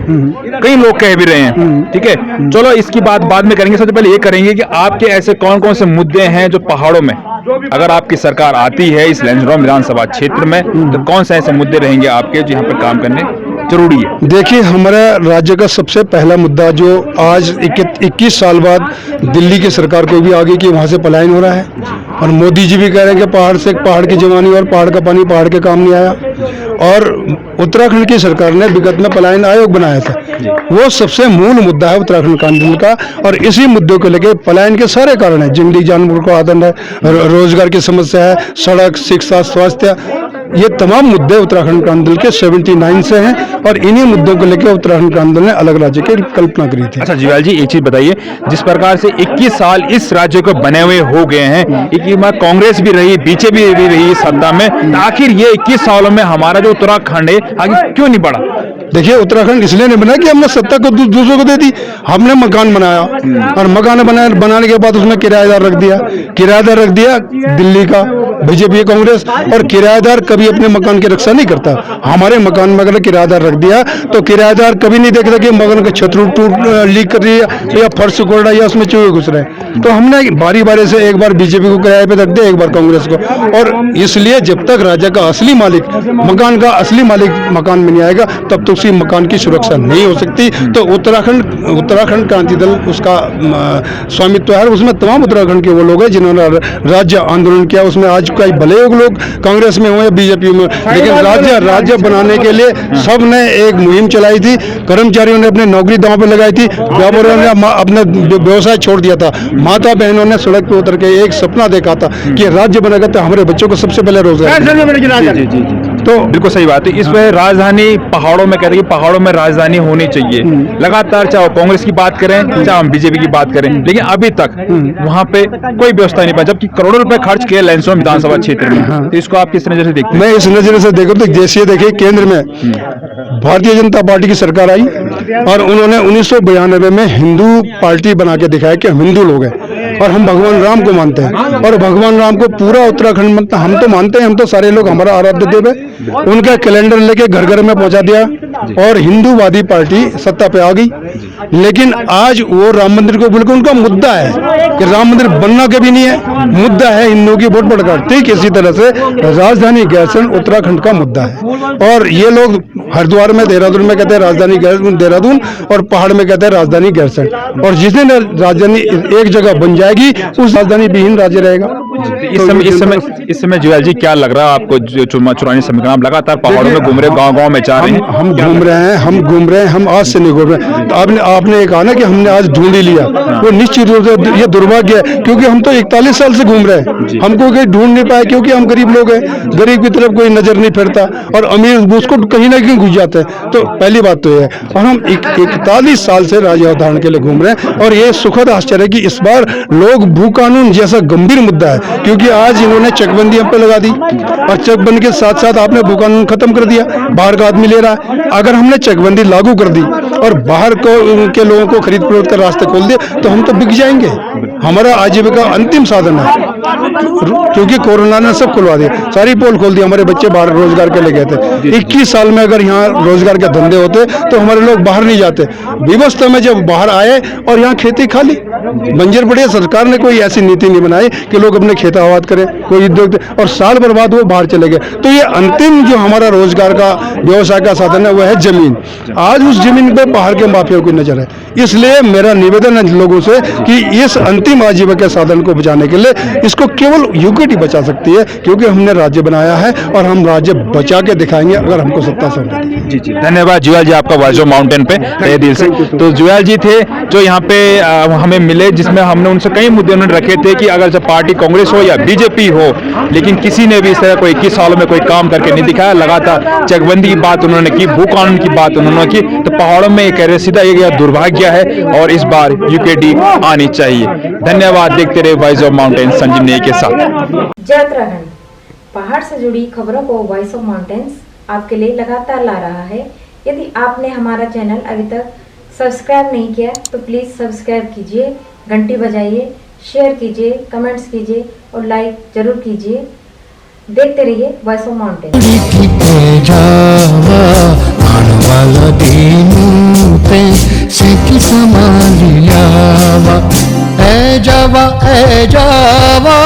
कई लोग कह भी रहे हैं, ठीक है। चलो इसकी बात बाद में करेंगे, सबसे पहले ये करेंगे कि आपके ऐसे कौन कौन से मुद्दे हैं जो पहाड़ों में, अगर आपकी सरकार आती है इस लैंसडौन विधानसभा क्षेत्र में, तो कौन से ऐसे मुद्दे रहेंगे आपके जो यहाँ पर काम करने जरूरी है? देखिए, हमारा राज्य का सबसे पहला मुद्दा जो आज 21 साल बाद दिल्ली की सरकार को भी आगे कि वहाँ से पलायन हो रहा है, और मोदी जी भी कह रहे हैं कि पहाड़ की जवानी और पहाड़ का पानी पहाड़ के काम नहीं आया। और उत्तराखंड की सरकार ने विगत में पलायन आयोग बनाया था, वो सबसे मूल मुद्दा है उत्तराखंड कांडील का। और इसी मुद्दों को लेकर पलायन के सारे कारण है, जंगली जानवर को आदन है, रोजगार की समस्या है, सड़क, शिक्षा, स्वास्थ्य, ये तमाम मुद्दे उत्तराखंड कांडील के 79 से हैं। और इन्हीं मुद्दों को लेकर उत्तराखंड कांडील ने अलग राज्य की कल्पना करी थी। अच्छा जीवाल जी, एक चीज बताइए, जिस प्रकार से 21 साल इस राज्य को बने हुए हो गए हैं, कांग्रेस भी रही, बीजेपी भी रही सत्ता में, आखिर ये 21 सालों में हमारा जो उत्तराखंड है आगे क्यों नहीं बढ़ा? देखिए, उत्तराखंड इसलिए नहीं बना कि हमने सत्ता को दूसरों को दे दी। हमने मकान बनाया, और मकान बनाने के बाद उसमें किराएदार रख दिया दिल्ली का बीजेपी कांग्रेस। और किराएदार कभी अपने मकान की रक्षा नहीं करता। हमारे मकान में अगर किराएदार रख दिया तो किराएदार कभी नहीं देखता कि मकान का छत लीक कर रही है या फर्श कोड़ रहा है या उसमें चूहे घुस रहे हैं। तो हमने बारी बारी से एक बार बीजेपी को किराए पे रख दिया, एक बार कांग्रेस को। और इसलिए जब तक राज्य का असली मालिक, मकान का असली मालिक मकान में नहीं आएगा, तब तक उसी मकान की सुरक्षा नहीं हो सकती। तो उत्तराखंड क्रांति दल उसका स्वामित्व है, उसमें तमाम उत्तराखंड के वो लोग हैं जिन्होंने राज्य आंदोलन किया। उसमें आज कई भले लोग कांग्रेस में हो या बीजेपी में, लेकिन राज्य बनाने के लिए सब ने एक मुहिम चलाई थी। कर्मचारियों ने अपनी नौकरी दांव पे लगाई थी, व्यापारियों ने अपना व्यवसाय छोड़ दिया था, माता बहनों ने सड़क पे उतर के एक सपना देखा था कि राज्य बनेगा तो हमारे बच्चों को सबसे पहले रोजगार। तो बिल्कुल सही बात है। इस पर राजधानी पहाड़ों में कहते हैं कि पहाड़ों में राजधानी होनी चाहिए लगातार, चाहे कांग्रेस की बात करें चाहे हम बीजेपी की बात करें, लेकिन अभी तक वहां पे कोई व्यवस्था नहीं पाई, जबकि करोड़ों रुपए खर्च किए लैंसडौन विधानसभा क्षेत्र में। तो इसको आप किस नजर से देखते हैं? मैं इस नजर से देखूं तो जैसे देखिए, केंद्र में भारतीय जनता पार्टी की सरकार आई और उन्होंने 1992 में हिंदू पार्टी बना के दिखाया कि हम हिंदू लोग हैं और हम भगवान राम को मानते हैं। और भगवान राम को पूरा उत्तराखंड में हम तो मानते हैं, हम तो सारे लोग, हमारा आराध्य देव है। उनका कैलेंडर लेके घर घर में पहुंचा दिया और हिंदूवादी पार्टी सत्ता पे आ गई। लेकिन आज वो राम मंदिर को बिल्कुल, उनका मुद्दा है कि राम मंदिर बनना कभी नहीं है, मुद्दा है हिंदुओं की वोट बढ़कर। ठीक इसी तरह से राजधानी गैरसैंण उत्तराखंड का मुद्दा है। और ये लोग हरिद्वार में, देहरादून में कहते हैं राजधानी देहरादून, और पहाड़ में कहते हैं राजधानी गैरसैंण। और जिस दिन राजधानी एक जगह बन जाएगी, उस राजधानी विहीन राज्य रहेगा। इस समय जुएल जी क्या लग रहा है आपको? जो चुनावी समीकरण आप लगातार पहाड़ों में घूम रहे, गांव में जा रहे हैं, हम घूम रहे हैं, हम आज से नहीं घूम रहे। तो आपने कहा ना कि हमने आज ढूंढ ही लिया, वो निश्चित रूप से ये दुर्भाग्य है, क्योंकि हम तो 41 साल से घूम रहे हैं, हमको कहीं ढूंढ नहीं पाए, क्योंकि हम गरीब लोग हैं, गरीब की तरफ कोई नजर नहीं फिरता और अमीर उसको कहीं ना कहीं घुस जाते हैं। तो पहली बात तो ये है। और हम 41 साल से राज्य अवधारण के लिए घूम रहे हैं। और ये सुखद आश्चर्य है कि इस बार लोग भू कानून जैसा गंभीर मुद्दा है, क्योंकि आज इन्होंने चकबंदी हम पे लगा दी और चकबंदी के साथ साथ आपने भू कानून खत्म कर दिया, बाहर का आदमी ले रहा है। अगर हमने चकबंदी लागू कर दी और बाहर के लोगों को खरीद फरोख्त के रास्ते खोल दिए तो हम तो बिक जाएंगे। हमारा आजीविका अंतिम साधन है, क्योंकि कोरोना ने सब खुलवा दिया, सारी पोल खोल दी। हमारे बच्चे बाहर रोजगार के लिए गए थे। 21 साल में अगर यहाँ रोजगार के धंधे होते तो हमारे लोग बाहर नहीं जाते। विवस्था में जब बाहर आए और यहाँ खेती खाली बंजर पड़ी, सरकार ने कोई ऐसी नीति नहीं बनाई कि लोग अपने खेत आबाद करें, कोई उद्योग, और साल भर बाद वो बाहर चले गए। तो ये अंतिम जो हमारा रोजगार का, व्यवसाय का साधन है, वो है जमीन। आज उस जमीन पे बाहर के माफिया की नजर है। इसलिए मेरा निवेदन है लोगों से कि इस अंतिम आजीविका के साधन को बचाने के लिए इसको केवल यूकेटी बचा सकती है, क्योंकि हमने राज्य बनाया है और हम राज्य बचा के दिखाएंगे अगर हमको सत्ता संभाली। जी जी, धन्यवाद जुएल जी आपका वाइजो माउंटेन पे तहे दिल से। तो जुएल जी थे जो यहाँ पे हमें मिले, जिसमें हमने उनसे कई मुद्दे उन्होंने रखे थे कि अगर जब पार्टी कांग्रेस हो या बीजेपी हो, लेकिन किसी ने भी इस तरह कोई 21 सालों में कोई काम करके नहीं दिखाया। लगातार चकबंदी की बात उन्होंने की, भू कानून की बात उन्होंने की। तो पहाड़ों में कह रहे सीधा ये दुर्भाग्य है और इस बार यूकेडी आनी चाहिए। धन्यवाद, देखते रहे वॉइस ऑफ माउंटेन संजीवनी के साथ। जय उत्तराखंड, पहाड़ से जुड़ी खबरों को वॉइस ऑफ माउंटेन्स आपके लिए लगातार ला रहा है। यदि आपने हमारा चैनल अभी तक सब्सक्राइब नहीं किया तो प्लीज सब्सक्राइब कीजिए, घंटी बजाइए, शेयर कीजिए, कमेंट्स कीजिए और लाइक जरूर कीजिए। देखते रहिए वॉइस ऑफ माउंटेन। संभालियावा, ए जावा